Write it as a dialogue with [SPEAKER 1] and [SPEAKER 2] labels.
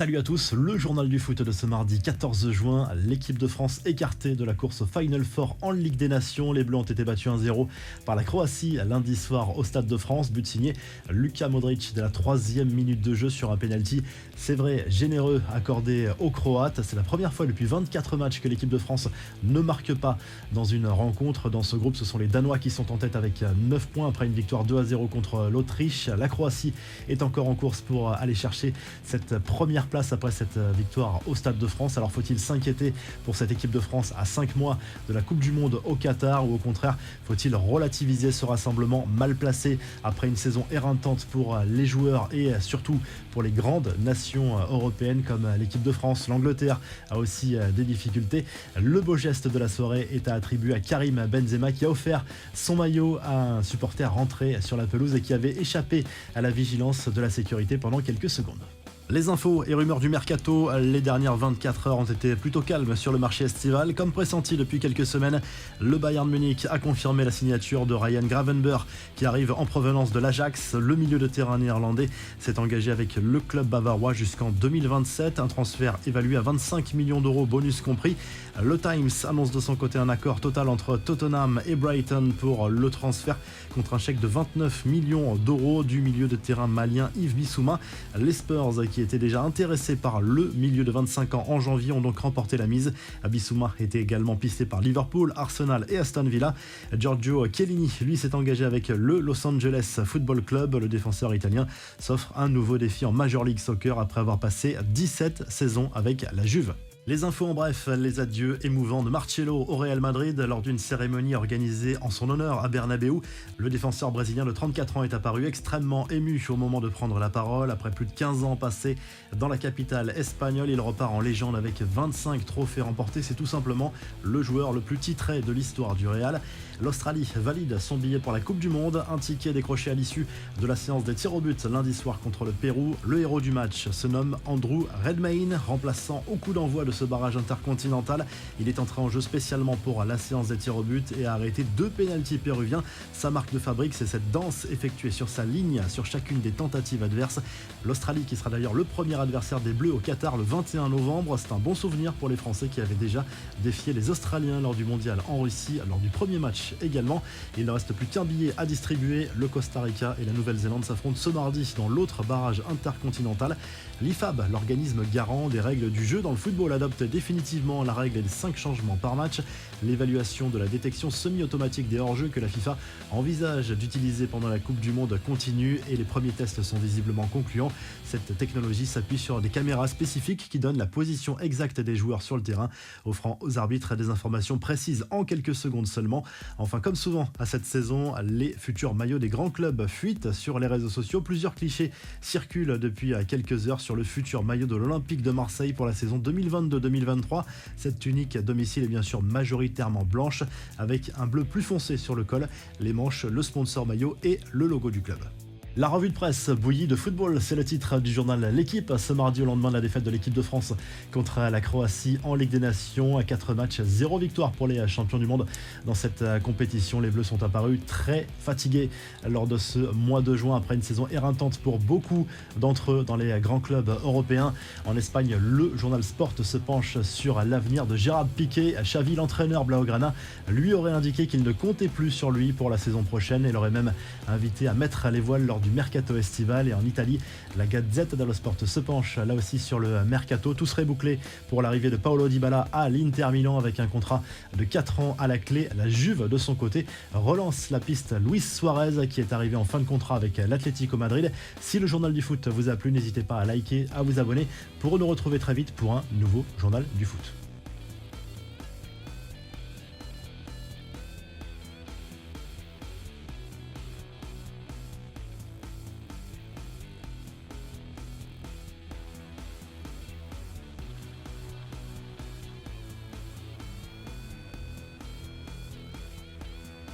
[SPEAKER 1] Salut à tous, le journal du foot de ce mardi 14 juin. L'équipe de France écartée de la course au Final Four en Ligue des Nations. Les Bleus ont été battus 1-0 par la Croatie lundi soir au Stade de France. But signé Luka Modric dès la 3e minute de jeu sur un penalty. C'est vrai, généreux accordé aux Croates. C'est la première fois depuis 24 matchs que l'équipe de France ne marque pas dans une rencontre. Dans ce groupe, ce sont les Danois qui sont en tête avec 9 points après une victoire 2-0 contre l'Autriche. La Croatie est encore en course pour aller chercher cette première place après cette victoire au Stade de France. Alors faut-il s'inquiéter pour cette équipe de France à 5 mois de la Coupe du Monde au Qatar, ou au contraire faut-il relativiser ce rassemblement mal placé après une saison éreintante pour les joueurs et surtout pour les grandes nations européennes comme l'équipe de France? L'Angleterre a aussi des difficultés. Le beau geste de la soirée est à attribuer à Karim Benzema, qui a offert son maillot à un supporter rentré sur la pelouse et qui avait échappé à la vigilance de la sécurité pendant quelques secondes. Les infos et rumeurs du mercato, les dernières 24 heures ont été plutôt calmes sur le marché estival. Comme pressenti depuis quelques semaines, le Bayern Munich a confirmé la signature de Ryan Gravenberch qui arrive en provenance de l'Ajax. Le milieu de terrain néerlandais s'est engagé avec le club bavarois jusqu'en 2027. Un transfert évalué à 25 millions d'euros, bonus compris. Le Times annonce de son côté un accord total entre Tottenham et Brighton pour le transfert contre un chèque de 29 millions d'euros du milieu de terrain malien Yves Bissouma. Les Spurs, qui étaient déjà intéressés par le milieu de 25 ans en janvier, ont donc remporté la mise. Bissouma était également pisté par Liverpool, Arsenal et Aston Villa. Giorgio Chiellini, lui, s'est engagé avec le Los Angeles Football Club. Le défenseur italien s'offre un nouveau défi en Major League Soccer après avoir passé 17 saisons avec la Juve. Les infos en bref, les adieux émouvants de Marcelo au Real Madrid lors d'une cérémonie organisée en son honneur à Bernabéu. Le défenseur brésilien de 34 ans est apparu extrêmement ému au moment de prendre la parole. Après plus de 15 ans passés dans la capitale espagnole, il repart en légende avec 25 trophées remportés. C'est tout simplement le joueur le plus titré de l'histoire du Real. L'Australie valide son billet pour la Coupe du Monde. Un ticket décroché à l'issue de la séance des tirs au but lundi soir contre le Pérou. Le héros du match se nomme Andrew Redmayne, remplaçant au coup d'envoi de ce barrage intercontinental. Il est entré en jeu spécialement pour la séance des tirs au but et a arrêté 2 pénaltys péruviens. Sa marque de fabrique, c'est cette danse effectuée sur sa ligne sur chacune des tentatives adverses. L'Australie, qui sera d'ailleurs le premier adversaire des Bleus au Qatar le 21 novembre. C'est un bon souvenir pour les Français qui avaient déjà défié les Australiens lors du mondial en Russie, lors du premier match également. Il ne reste plus qu'un billet à distribuer. Le Costa Rica et la Nouvelle-Zélande s'affrontent ce mardi dans l'autre barrage intercontinental. L'IFAB, l'organisme garant des règles du jeu dans le football, adopte définitivement la règle des 5 changements par match. L'évaluation de la détection semi-automatique des hors-jeux que la FIFA envisage d'utiliser pendant la Coupe du Monde continue et les premiers tests sont visiblement concluants. Cette technologie s'appuie sur des caméras spécifiques qui donnent la position exacte des joueurs sur le terrain, offrant aux arbitres des informations précises en quelques secondes seulement. Enfin, comme souvent à cette saison, les futurs maillots des grands clubs fuitent sur les réseaux sociaux. Plusieurs clichés circulent depuis quelques heures sur le futur maillot de l'Olympique de Marseille pour la saison 2022-2023. Cette tunique à domicile est bien sûr majoritairement blanche avec un bleu plus foncé sur le col, les manches, le sponsor maillot et le logo du club. La revue de presse bouillie de football, c'est le titre du journal L'équipe. Ce mardi, au lendemain de la défaite de l'équipe de France contre la Croatie en Ligue des Nations, à 4 matchs, 0 victoire pour les champions du monde. Dans cette compétition, les Bleus sont apparus très fatigués lors de ce mois de juin après une saison éreintante pour beaucoup d'entre eux dans les grands clubs européens. En Espagne, le journal Sport se penche sur l'avenir de Gerard Piqué. Xavi, l'entraîneur blaugrana, lui aurait indiqué qu'il ne comptait plus sur lui pour la saison prochaine et l'aurait même invité à mettre les voiles lors du mercato estival. Et en Italie, la Gazzetta dello Sport se penche là aussi sur le mercato. Tout serait bouclé pour l'arrivée de Paulo Dybala à l'Inter Milan avec un contrat de 4 ans à la clé. La Juve, de son côté, relance la piste Luis Suarez qui est arrivé en fin de contrat avec l'Atlético Madrid. Si le journal du foot vous a plu, n'hésitez pas à liker, à vous abonner pour nous retrouver très vite pour un nouveau journal du foot.